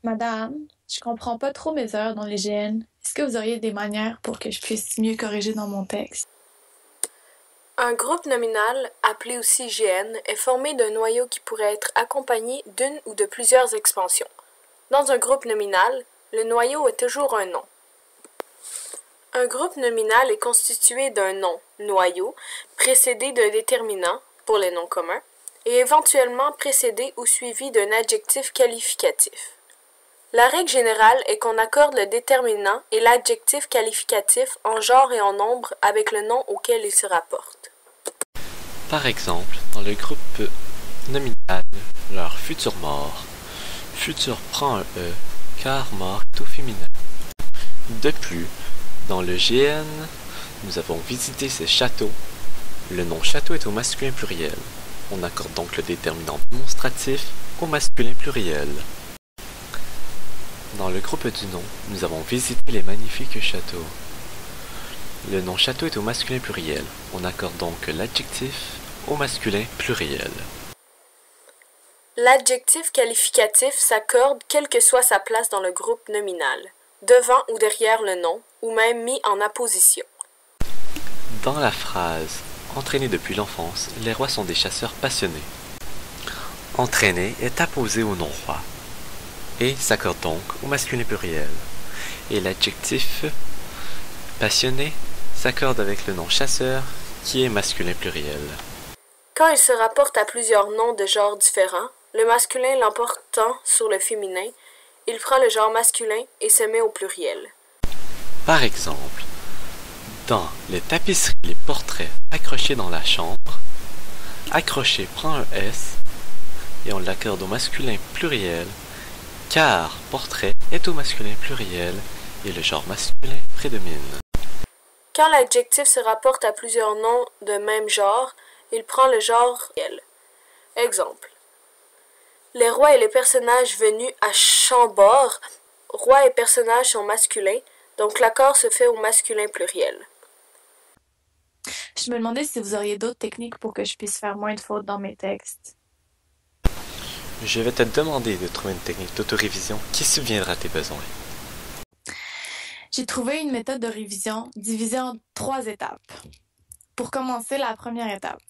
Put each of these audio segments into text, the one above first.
Madame, je comprends pas trop mes erreurs dans l'hygiène. Est-ce que vous auriez des manières pour que je puisse mieux corriger dans mon texte? Un groupe nominal, appelé aussi GN, est formé d'un noyau qui pourrait être accompagné d'une ou de plusieurs expansions. Dans un groupe nominal, le noyau est toujours un nom. Un groupe nominal est constitué d'un nom, noyau, précédé d'un déterminant, pour les noms communs, et éventuellement précédé ou suivi d'un adjectif qualificatif. La règle générale est qu'on accorde le déterminant et l'adjectif qualificatif en genre et en nombre avec le nom auquel il se rapporte. Par exemple, dans le groupe nominal, leur futur mort. Futur prend un E, car mort est au féminin. De plus, dans le GN, nous avons visité ces châteaux. Le nom château est au masculin pluriel. On accorde donc le déterminant démonstratif au masculin pluriel. Dans le groupe du nom, nous avons visité les magnifiques châteaux. Le nom château est au masculin pluriel. On accorde donc l'adjectif au masculin pluriel. L'adjectif qualificatif s'accorde quelle que soit sa place dans le groupe nominal, devant ou derrière le nom, ou même mis en apposition. Dans la phrase « Entraînés depuis l'enfance, les rois sont des chasseurs passionnés », entraîné est apposé au nom roi et s'accorde donc au masculin pluriel. Et l'adjectif passionné s'accorde avec le nom chasseur qui est masculin pluriel. Quand il se rapporte à plusieurs noms de genres différents, le masculin l'emportant sur le féminin, il prend le genre masculin et se met au pluriel. Par exemple, dans les tapisseries, les portraits accrochés dans la chambre, accroché prend un S et on l'accorde au masculin pluriel car portrait est au masculin pluriel et le genre masculin prédomine. Quand l'adjectif se rapporte à plusieurs noms de même genre, il prend le genre pluriel. Exemple. Les rois et les personnages venus à Chambord, roi et personnage sont masculins, donc l'accord se fait au masculin pluriel. Je me demandais si vous auriez d'autres techniques pour que je puisse faire moins de fautes dans mes textes. Je vais te demander de trouver une technique d'autorévision qui subviendra à tes besoins. J'ai trouvé une méthode de révision divisée en 3 étapes. Pour commencer, la première étape.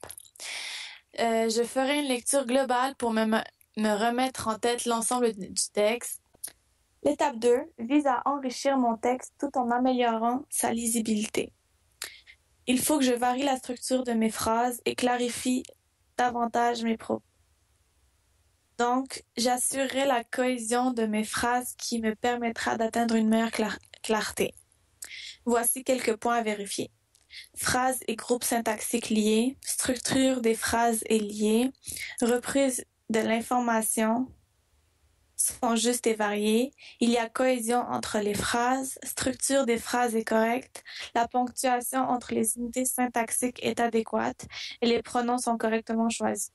Je ferai une lecture globale pour me remettre en tête l'ensemble du texte. L'étape 2 vise à enrichir mon texte tout en améliorant sa lisibilité. Il faut que je varie la structure de mes phrases et clarifie davantage mes propos. Donc, j'assurerai la cohésion de mes phrases qui me permettra d'atteindre une meilleure clarté. Voici quelques points à vérifier. Phrases et groupes syntaxiques liés, structure des phrases est liée, reprise de l'information sont justes et variées, il y a cohésion entre les phrases, structure des phrases est correcte, la ponctuation entre les unités syntaxiques est adéquate et les pronoms sont correctement choisis.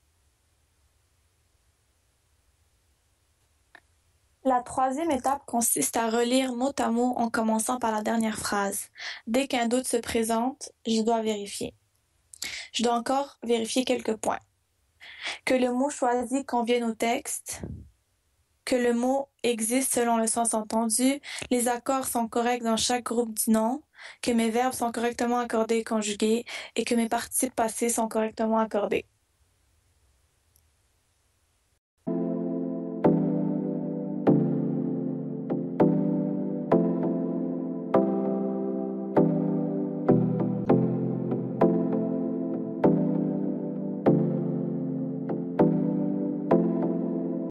La troisième étape consiste à relire mot à mot en commençant par la dernière phrase. Dès qu'un doute se présente, je dois vérifier. Je dois encore vérifier quelques points. Que le mot choisi convienne au texte, que le mot existe selon le sens entendu, les accords sont corrects dans chaque groupe du nom, que mes verbes sont correctement accordés et conjugués et que mes participes passés sont correctement accordés.